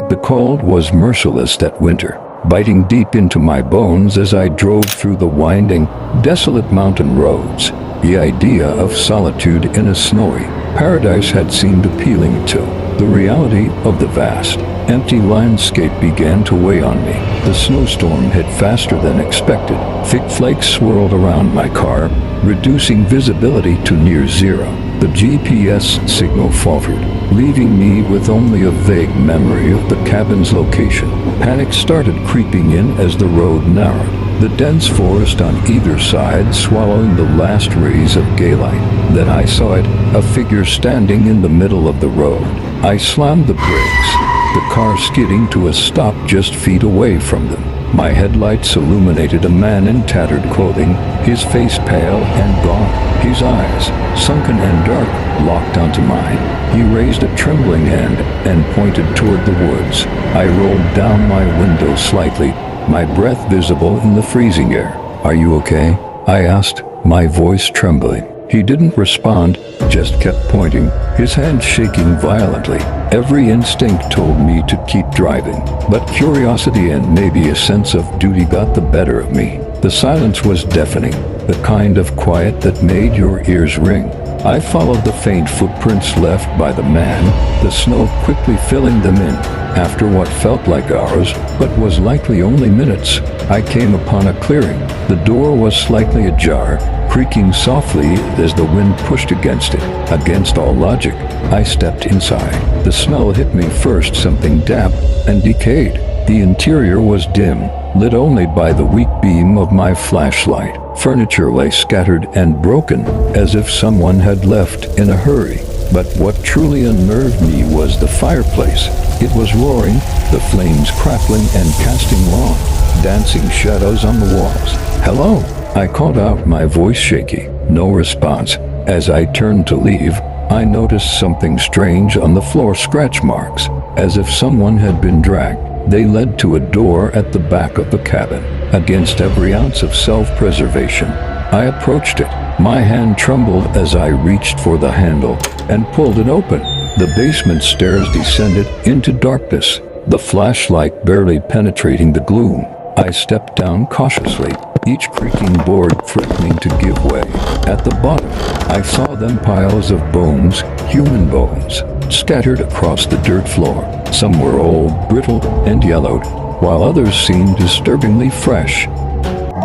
The cold was merciless that winter, biting deep into my bones as I drove through the winding, desolate mountain roads. The idea of solitude in a snowy paradise had seemed appealing too. The reality of the vast, empty landscape began to weigh on me. The snowstorm hit faster than expected. Thick flakes swirled around my car, reducing visibility to near zero. The GPS signal faltered, leaving me with only a vague memory of the cabin's location. Panic started creeping in as the road narrowed, the dense forest on either side swallowing the last rays of daylight. Then I saw it, a figure standing in the middle of the road. I slammed the brakes, the car skidding to a stop just feet away from them. My headlights illuminated a man in tattered clothing, his face pale and gaunt, his eyes, sunken and dark, locked onto mine. He raised a trembling hand and pointed toward the woods. I rolled down my window slightly, my breath visible in the freezing air. "Are you okay?" I asked, my voice trembling. He didn't respond, just kept pointing, his hand shaking violently. Every instinct told me to keep driving, but curiosity and maybe a sense of duty got the better of me. The silence was deafening, the kind of quiet that made your ears ring. I followed the faint footprints left by the man, the snow quickly filling them in. After what felt like hours, but was likely only minutes, I came upon a clearing. The door was slightly ajar, creaking softly as the wind pushed against it. Against all logic, I stepped inside. The smell hit me first, something damp and decayed. The interior was dim, lit only by the weak beam of my flashlight. Furniture lay scattered and broken, as if someone had left in a hurry. But what truly unnerved me was the fireplace. It was roaring, the flames crackling and casting long, dancing shadows on the walls. "Hello?" I called out, my voice shaky. No response. As I turned to leave, I noticed something strange on the floor, scratch marks, as if someone had been dragged. They led to a door at the back of the cabin. Against every ounce of self-preservation, I approached it. My hand trembled as I reached for the handle and pulled it open. The basement stairs descended into darkness, the flashlight barely penetrating the gloom. I stepped down cautiously, each creaking board threatening to give way. At the bottom, I saw them piles of bones, human bones, scattered across the dirt floor. Some were old, brittle, and yellowed, while others seemed disturbingly fresh.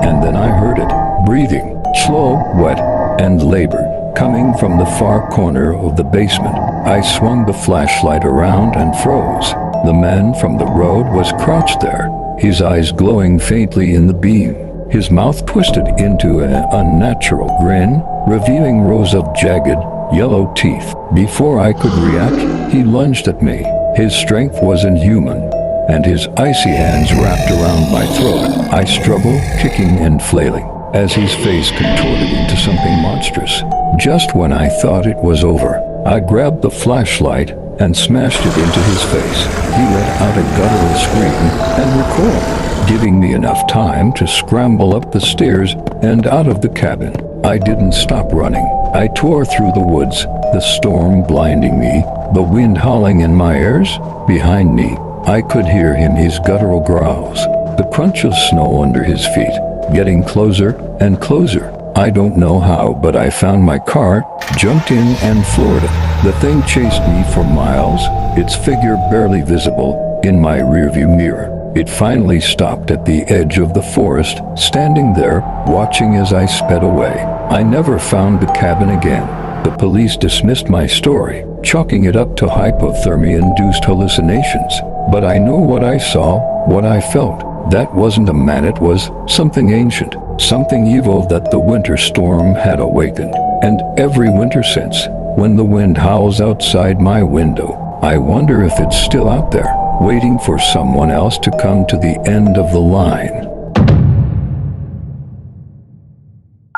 And then I heard it, breathing, slow, wet, and labored, coming from the far corner of the basement. I swung the flashlight around and froze. The man from the road was crouched there, his eyes glowing faintly in the beam. His mouth twisted into an unnatural grin, revealing rows of jagged, yellow teeth. Before I could react, he lunged at me. His strength was inhuman, and his icy hands wrapped around my throat. I struggled, kicking and flailing, as his face contorted into something monstrous. Just when I thought it was over, I grabbed the flashlight and smashed it into his face. He let out a guttural scream and recoiled, giving me enough time to scramble up the stairs and out of the cabin. I didn't stop running. I tore through the woods, the storm blinding me, the wind howling in my ears. Behind me, I could hear him, his guttural growls, the crunch of snow under his feet, getting closer and closer. I don't know how, but I found my car, jumped in, and floored it. The thing chased me for miles, its figure barely visible in my rearview mirror. It finally stopped at the edge of the forest, standing there, watching as I sped away. I never found the cabin again. The police dismissed my story, chalking it up to hypothermia-induced hallucinations. But I know what I saw, what I felt. That wasn't a man, it was something ancient, something evil that the winter storm had awakened. And every winter since, when the wind howls outside my window, I wonder if it's still out there, waiting for someone else to come to the end of the line.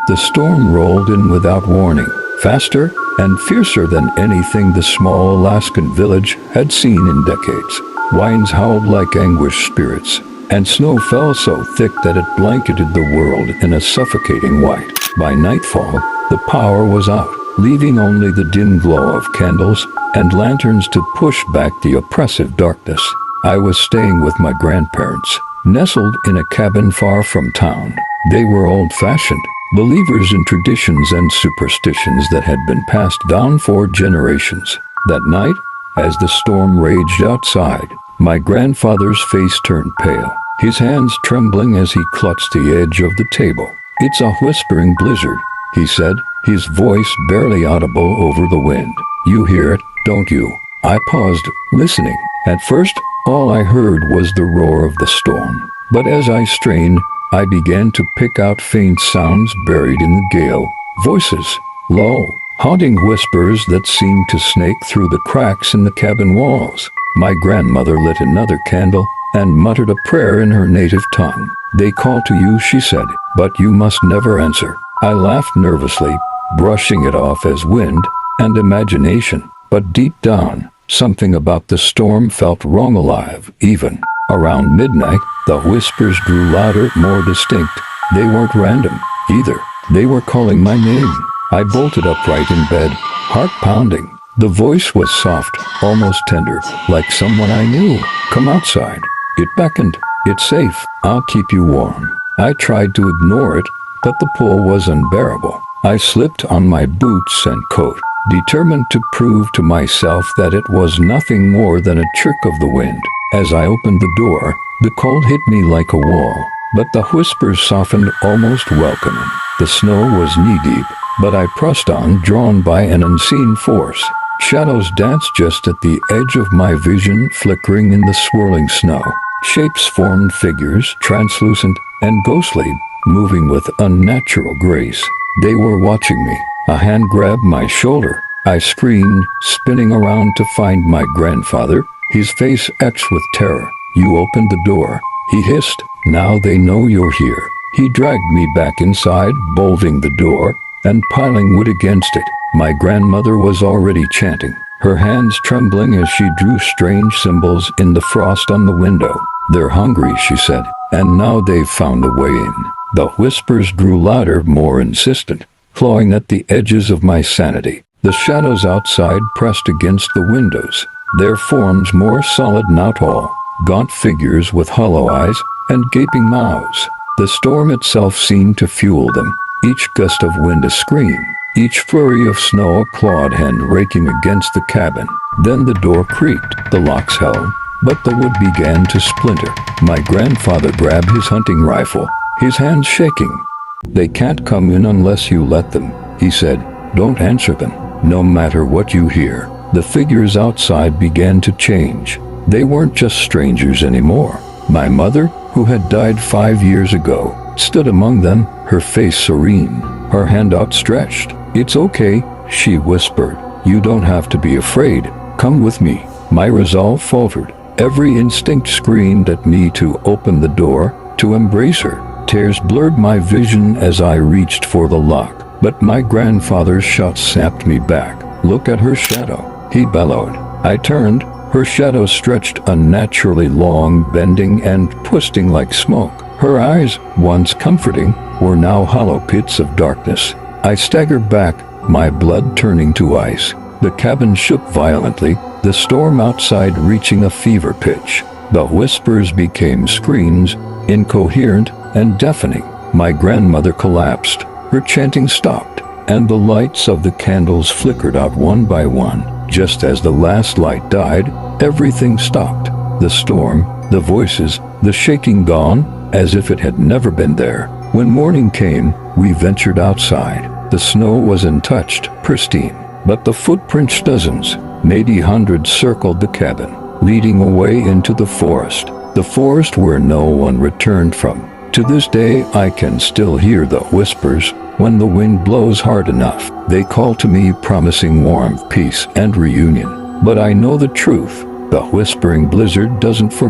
The storm rolled in without warning, faster and fiercer than anything the small Alaskan village had seen in decades. Winds howled like anguished spirits, and snow fell so thick that it blanketed the world in a suffocating white. By nightfall, the power was out, leaving only the dim glow of candles and lanterns to push back the oppressive darkness. I was staying with my grandparents, nestled in a cabin far from town. They were old-fashioned, believers in traditions and superstitions that had been passed down for generations. That night, as the storm raged outside, my grandfather's face turned pale, his hands trembling as he clutched the edge of the table. "It's a whispering blizzard," he said, his voice barely audible over the wind. "You hear it, don't you?" I paused, listening. At first, all I heard was the roar of the storm. But as I strained, I began to pick out faint sounds buried in the gale. Voices, low, haunting whispers that seemed to snake through the cracks in the cabin walls. My grandmother lit another candle and muttered a prayer in her native tongue. "They call to you," she said, "but you must never answer." I laughed nervously, brushing it off as wind and imagination. But deep down, something about the storm felt wrong, alive, even. Around midnight, the whispers grew louder, more distinct. They weren't random, either. They were calling my name. I bolted upright in bed, heart pounding. The voice was soft, almost tender, like someone I knew. "Come outside." It beckoned. "It's safe. I'll keep you warm." I tried to ignore it, but the pull was unbearable. I slipped on my boots and coat, determined to prove to myself that it was nothing more than a trick of the wind. As I opened the door, the cold hit me like a wall, but the whispers softened, almost welcoming. The snow was knee-deep, but I pressed on, drawn by an unseen force. Shadows danced just at the edge of my vision, flickering in the swirling snow. Shapes formed, figures, translucent and ghostly, moving with unnatural grace. They were watching me. A hand grabbed my shoulder. I screamed, spinning around to find my grandfather, his face etched with terror. "You opened the door," he hissed. "Now they know you're here." He dragged me back inside, bolting the door and piling wood against it. My grandmother was already chanting, her hands trembling as she drew strange symbols in the frost on the window. "They're hungry," she said, "and now they've found a way in." The whispers grew louder, more insistent, clawing at the edges of my sanity. The shadows outside pressed against the windows, their forms more solid, now tall, gaunt figures with hollow eyes and gaping mouths. The storm itself seemed to fuel them, each gust of wind a scream, each flurry of snow a clawed hand raking against the cabin. Then the door creaked, the locks held, but the wood began to splinter. My grandfather grabbed his hunting rifle, his hands shaking. "They can't come in unless you let them," he said. "Don't answer them, no matter what you hear." The figures outside began to change. They weren't just strangers anymore. My mother, who had died 5 years ago, stood among them, her face serene, her hand outstretched. "It's okay," she whispered. "You don't have to be afraid. Come with me." My resolve faltered. Every instinct screamed at me to open the door, to embrace her. Tears blurred my vision as I reached for the lock, but my grandfather's shot snapped me back. "Look at her shadow," he bellowed. I turned. Her shadow stretched unnaturally long, bending and twisting like smoke. Her eyes, once comforting, were now hollow pits of darkness. I staggered back, my blood turning to ice. The cabin shook violently, the storm outside reaching a fever pitch. The whispers became screams, incoherent and deafening. My grandmother collapsed. Her chanting stopped, and the lights of the candles flickered out one by one. Just as the last light died, everything stopped. The storm, the voices, the shaking gone, as if it had never been there. When morning came, we ventured outside. The snow was untouched, pristine, but the footprints, dozens, maybe hundreds, circled the cabin, leading away into the forest where no one returned from. To this day, I can still hear the whispers when the wind blows hard enough. They call to me, promising warmth, peace, and reunion. But I know the truth. The whispering blizzard doesn't forget.